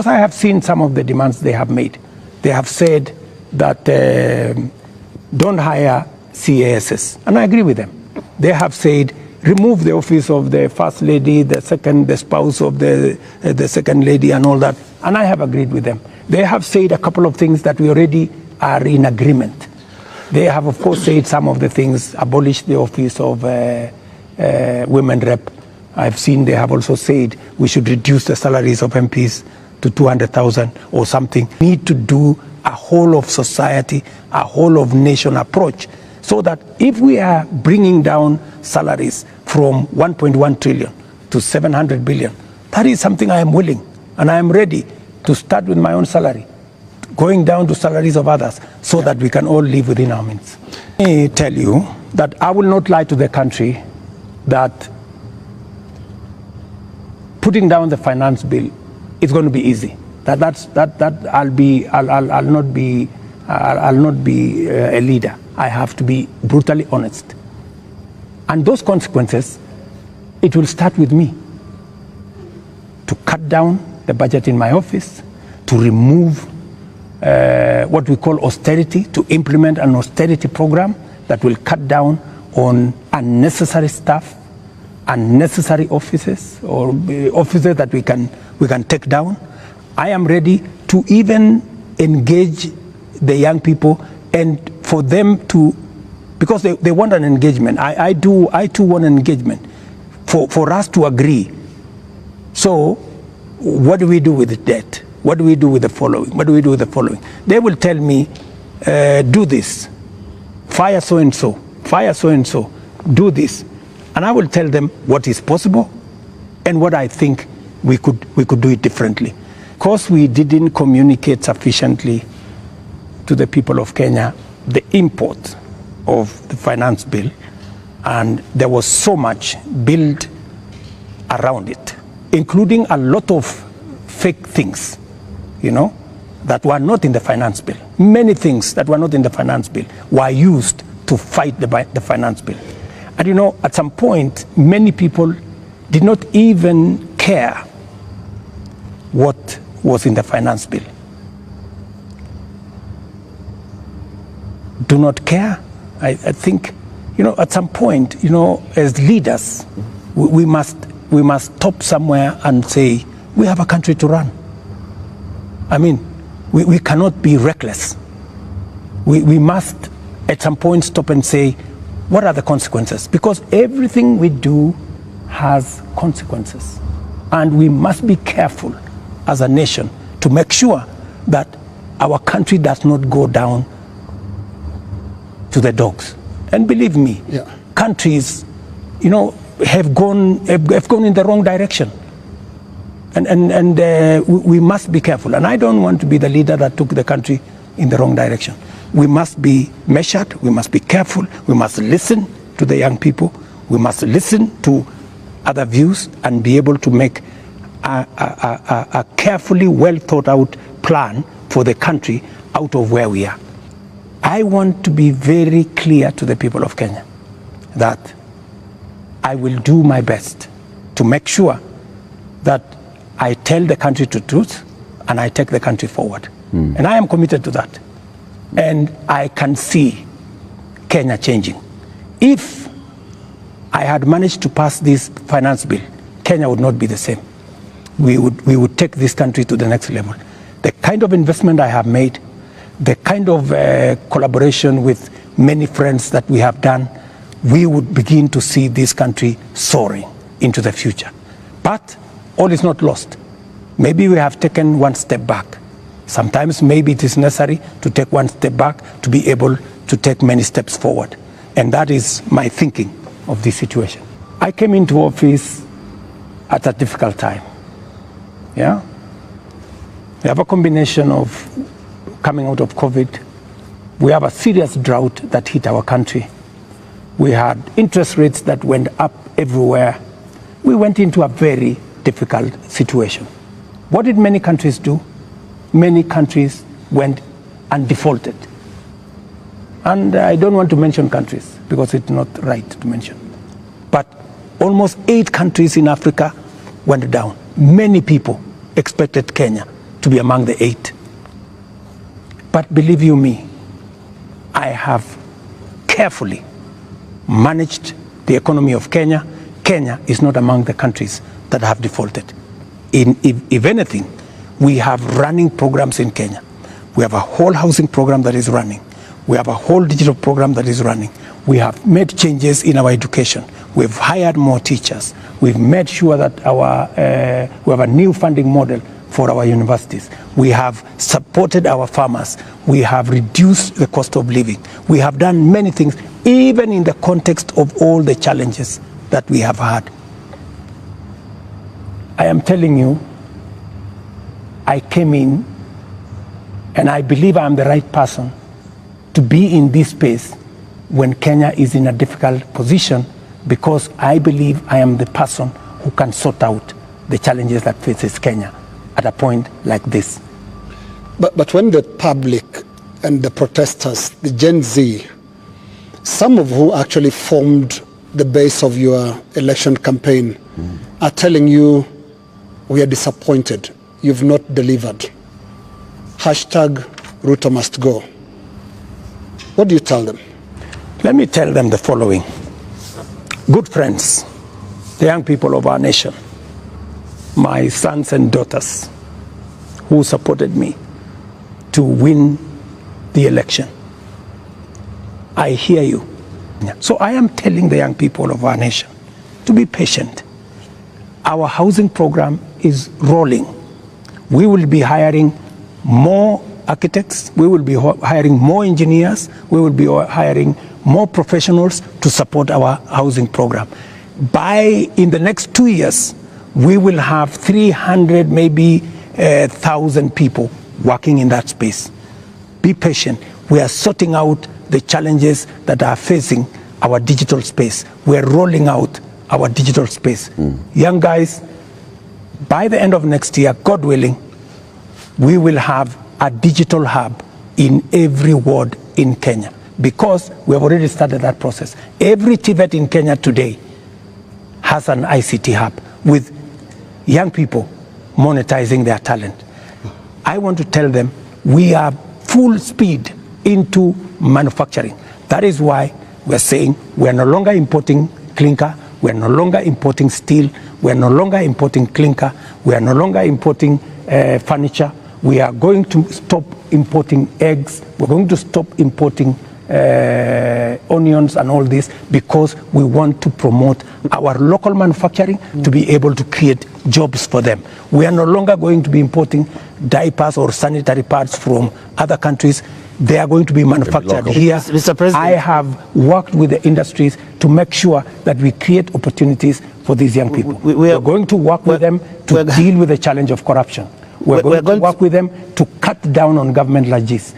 Because I have seen some of the demands they have made. They have said that don't hire CASs, and I agree with them. They have said remove the office of the first lady, the spouse of the second lady, and all that, and I have agreed with them. They have said a couple of things that we already are in agreement. They have, of course, said some of the things, abolish the office of women rep. I've seen they have also said we should reduce the salaries of MPs to 200,000 or something. We need to do a whole of society, a whole of nation approach, so that if we are bringing down salaries from 1.1 trillion to 700 billion, that is something I am willing and I am ready to start with my own salary, going down to salaries of others, so that we can all live within our means. Let me tell you that I will not lie to the country that putting down the finance bill is going to be easy. I'll not be a leader. I have to be brutally honest. And those consequences, it will start with me. To cut down the budget in my office, to remove what we call austerity, to implement an austerity program that will cut down on unnecessary stuff, unnecessary offices, or offices that we can take down. I am ready to even engage the young people and for them to, because they want an engagement. I too want an engagement for us to agree. So what do we do with the debt? What do we do with the following? What do we do with the following? They will tell me, do this, fire so-and-so, fire so-and-so, do this. And I will tell them what is possible and what I think we could do it differently. Because we didn't communicate sufficiently to the people of Kenya the import of the finance bill, and there was so much built around it, including a lot of fake things, that were not in the finance bill. Many things that were not in the finance bill were used to fight the finance bill. And at some point, many people did not even care what was in the finance bill. Do not care. I think, at some point, as leaders, we must stop somewhere and say, we have a country to run. I mean, we cannot be reckless. We must, at some point, stop and say, what are the consequences? Because everything we do has consequences. And we must be careful as a nation to make sure that our country does not go down to the dogs. And believe me, countries, have gone in the wrong direction. And we must be careful. And I don't want to be the leader that took the country in the wrong direction. We must be measured, we must be careful, we must listen to the young people, we must listen to other views and be able to make a carefully well thought out plan for the country out of where we are. I want to be very clear to the people of Kenya that I will do my best to make sure that I tell the country the truth and I take the country forward. And I am committed to that. And I can see Kenya changing. If I had managed to pass this finance bill, Kenya would not be the same. We would take this country to the next level. The kind of investment I have made, the kind of collaboration with many friends that we have done, we would begin to see this country soaring into the future. But all is not lost. Maybe we have taken one step back. Sometimes maybe it is necessary to take one step back to be able to take many steps forward. And that is my thinking of this situation. I came into office at a difficult time. Yeah? We have a combination of coming out of COVID. We have a serious drought that hit our country. We had interest rates that went up everywhere. We went into a very difficult situation. What did many countries do? Many countries went and defaulted. And I don't want to mention countries because it's not right to mention. But almost 8 countries in Africa went down. Many people expected Kenya to be among the 8. But believe you me, I have carefully managed the economy of Kenya. Kenya is not among the countries that have defaulted. If anything, we have running programs in Kenya. We have a whole housing program that is running. We have a whole digital program that is running. We have made changes in our education. We've hired more teachers. We've made sure that we have a new funding model for our universities. We have supported our farmers. We have reduced the cost of living. We have done many things, even in the context of all the challenges that we have had. I am telling you, I came in and I believe I'm the right person to be in this space when Kenya is in a difficult position, because I believe I am the person who can sort out the challenges that faces Kenya at a point like this. But when the public and the protesters, the Gen Z, some of who actually formed the base of your election campaign, are telling you, we are disappointed, you've not delivered. Hashtag Ruto must go. What do you tell them? Let me tell them the following. Good friends, the young people of our nation, my sons and daughters who supported me to win the election, I hear you. So I am telling the young people of our nation to be patient. Our housing program is rolling. We will be hiring more architects, we will be hiring more engineers, we will be hiring more professionals to support our housing program. In the next 2 years, we will have 300, maybe 1,000 people working in that space. Be patient. We are sorting out the challenges that are facing our digital space. We are rolling out our digital space. Young guys, by the end of next year, God willing, we will have a digital hub in every ward in Kenya, because we have already started that process. Every TVET in Kenya today has an ICT hub with young people monetizing their talent. I want to tell them we are full speed into manufacturing. That is why we're saying we're no longer importing clinker, we're no longer importing steel, we're no longer importing clinker, we are no longer importing furniture. We are going to stop importing eggs. We're going to stop importing onions and all this, because we want to promote our local manufacturing to be able to create jobs for them. We are no longer going to be importing diapers or sanitary pads from other countries. They are going to be manufactured here. Mr. President, I have worked with the industries to make sure that we create opportunities for these young people. We are going to work with them to deal with the challenge of corruption. We're going to work with them to cut down on government like this.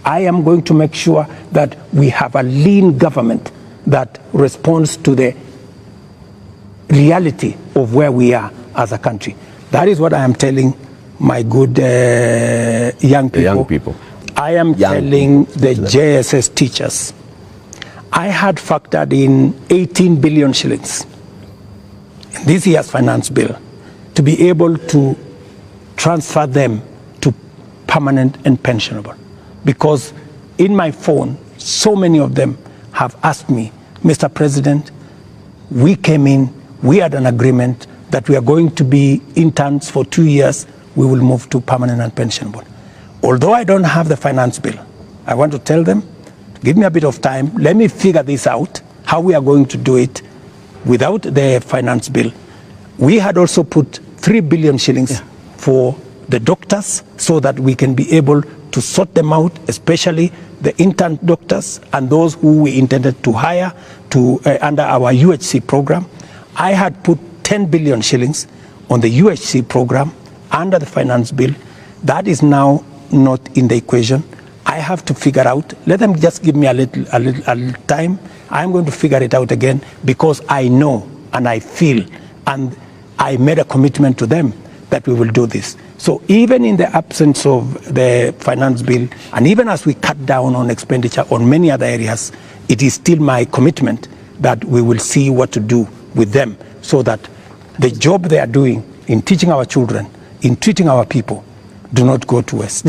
I am going to make sure that we have a lean government that responds to the reality of where we are as a country. That is what I am telling my good young people. The young people. I am telling the JSS teachers, I had factored in 18 billion shillings in this year's finance bill to be able to transfer them to permanent and pensionable. Because in my phone, so many of them have asked me, Mr. President, we came in, we had an agreement that we are going to be interns for 2 years, we will move to permanent and pensionable. Although I don't have the finance bill, I want to tell them, give me a bit of time, let me figure this out, how we are going to do it without the finance bill. We had also put 3 billion shillings for the doctors so that we can be able to sort them out, especially the intern doctors and those who we intended to hire to under our UHC program. I had put 10 billion shillings on the UHC program under the finance bill. That is now not in the equation. I have to figure out, let them just give me a little time. I'm going to figure it out again, because I know and I feel and I made a commitment to them that we will do this. So even in the absence of the finance bill, and even as we cut down on expenditure on many other areas, it is still my commitment that we will see what to do with them, so that the job they are doing in teaching our children, in treating our people, do not go to West.